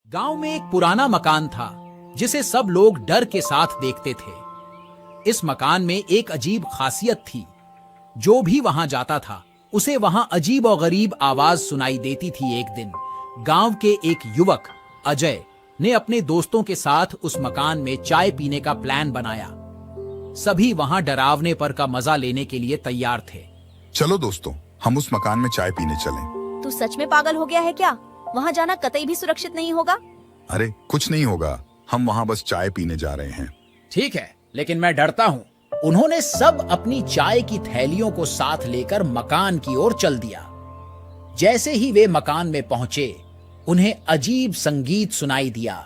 गांव में एक पुराना मकान था जिसे सब लोग डर के साथ देखते थे। इस मकान में एक अजीब खासियत थी। जो भी वहां जाता था उसे वहां अजीब और गरीब आवाज सुनाई देती थी। एक दिन गांव के एक युवक अजय ने अपने दोस्तों के साथ उस मकान में चाय पीने का प्लान बनाया। सभी वहां डरावने पर का मजा लेने के लिए तैयार थे। चलो दोस्तों, हम उस मकान में चाय पीने चलें। तू सच में पागल हो गया है क्या? वहाँ जाना कतई भी सुरक्षित नहीं होगा। अरे कुछ नहीं होगा, हम वहाँ बस चाय पीने जा रहे हैं। ठीक है, लेकिन मैं डरता हूँ। उन्होंने सब अपनी चाय की थैलियों को साथ लेकर मकान की ओर चल दिया। जैसे ही वे मकान में पहुंचे, उन्हें अजीब संगीत सुनाई दिया।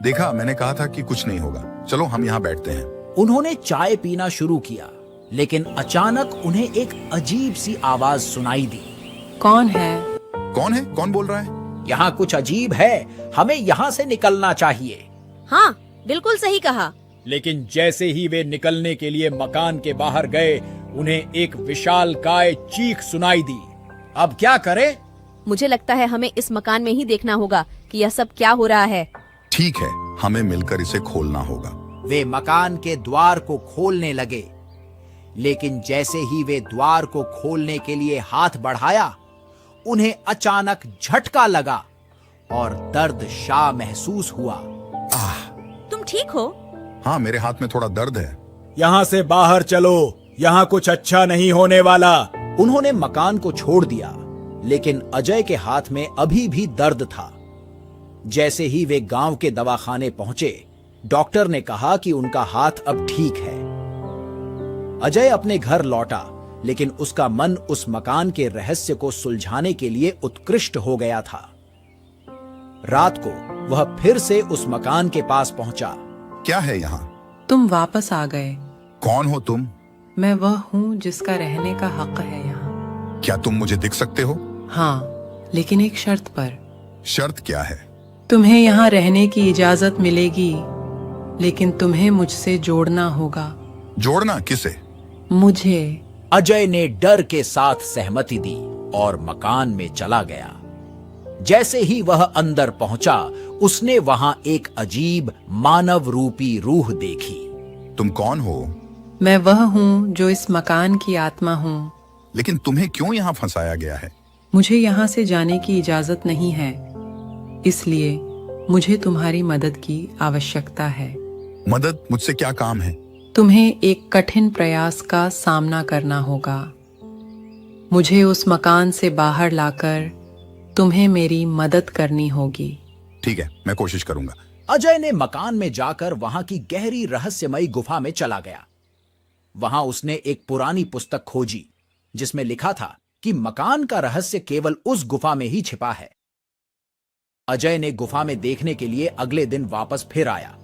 देखा, मैंने कहा था कि कुछ नहीं होगा। चलो हम यहाँ बैठते हैं। उन्होंने चाय पीना शुरू किया, लेकिन अचानक उन्हें एक अजीब सी आवाज सुनाई दी। कौन है? कौन है? कौन बोल रहा है? यहाँ कुछ अजीब है, हमें यहाँ से निकलना चाहिए। हाँ, बिल्कुल सही कहा। लेकिन जैसे ही वे निकलने के लिए मकान के बाहर गए, उन्हें एक विशालकाय चीख सुनाई दी। अब क्या करें? मुझे लगता है हमें इस मकान में ही देखना होगा कि यह सब क्या हो रहा है। ठीक है, हमें मिलकर इसे खोलना होगा। वे मकान के द्वार को खोलने लगे, लेकिन जैसे ही वे द्वार को खोलने के लिए हाथ बढ़ाया, उन्हें अचानक झटका लगा और दर्द शाह महसूस हुआ। तुम ठीक हो? हाँ, मेरे हाथ में थोड़ा दर्द है। यहाँ से बाहर चलो, यहाँ कुछ अच्छा नहीं होने वाला। उन्होंने मकान को छोड़ दिया, लेकिन अजय के हाथ में अभी भी दर्द था। जैसे ही वे गांव के दवाखाने पहुंचे, डॉक्टर ने कहा कि उनका हाथ अब ठीक है। अजय अपने घर लौटा, लेकिन उसका मन उस मकान के रहस्य को सुलझाने के लिए उत्कृष्ट हो गया था। रात को वह फिर से उस मकान के पास पहुंचा। क्या है यहाँ? तुम वापस आ गए। कौन हो तुम? मैं वह हूँ जिसका रहने का हक है यहाँ। क्या तुम मुझे दिख सकते हो? हाँ, लेकिन एक शर्त पर। शर्त क्या है? तुम्हें यहाँ रहने की इजाजत मिलेगी, लेकिन तुम्हें मुझसे जोड़ना होगा। जोड़ना? किसे? मुझे। अजय ने डर के साथ सहमति दी और मकान में चला गया। जैसे ही वह अंदर पहुंचा, उसने वहां एक अजीब मानव रूपी रूह देखी। तुम कौन हो? मैं वह हूँ जो इस मकान की आत्मा हूँ। लेकिन तुम्हें क्यों यहाँ फंसाया गया है? मुझे यहाँ से जाने की इजाजत नहीं है, इसलिए मुझे तुम्हारी मदद की आवश्यकता है। मदद? मुझसे क्या काम है? तुम्हें एक कठिन प्रयास का सामना करना होगा। मुझे उस मकान से बाहर लाकर तुम्हें मेरी मदद करनी होगी। ठीक है, मैं कोशिश करूंगा। अजय ने मकान में जाकर वहां की गहरी रहस्यमयी गुफा में चला गया। वहां उसने एक पुरानी पुस्तक खोजी, जिसमें लिखा था कि मकान का रहस्य केवल उस गुफा में ही छिपा है। अजय ने गुफा में देखने के लिए अगले दिन वापस फिर आया।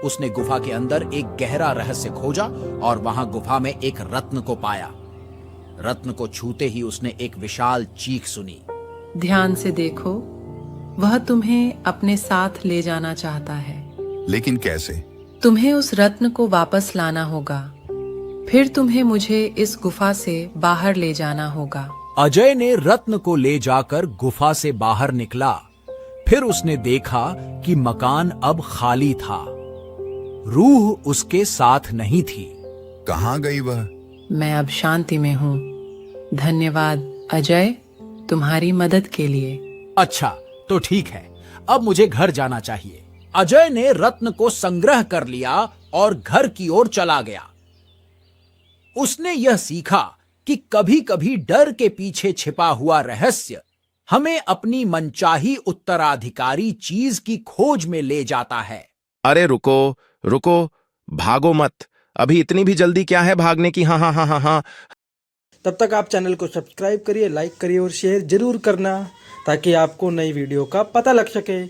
उसने गुफा के अंदर एक गहरा रहस्य खोजा और वहां गुफा में एक रत्न को पाया। रत्न को छूते ही उसने एक विशाल चीख सुनी। ध्यान से देखो, वह तुम्हें अपने साथ ले जाना चाहता है। लेकिन कैसे? तुम्हें उस रत्न को वापस लाना होगा, फिर तुम्हें मुझे इस गुफा से बाहर ले जाना होगा। अजय ने रत्न को ले जाकर गुफा से बाहर निकला। फिर उसने देखा कि मकान अब खाली था। रूह उसके साथ नहीं थी। कहाँ गई वह? मैं अब शांति में हूँ। धन्यवाद अजय, तुम्हारी मदद के लिए। अच्छा, तो ठीक है, अब मुझे घर जाना चाहिए। अजय ने रत्न को संग्रह कर लिया और घर की ओर चला गया। उसने यह सीखा कि कभी-कभी डर के पीछे छिपा हुआ रहस्य हमें अपनी मनचाही उत्तराधिकारी चीज की खोज में ले जाता है। अरे रुको रुको, भागो मत। अभी इतनी भी जल्दी क्या है भागने की? हाँ हाँ हाँ हाँ हाँ। तब तक आप चैनल को सब्सक्राइब करिए, लाइक करिए और शेयर जरूर करना, ताकि आपको नई वीडियो का पता लग सके।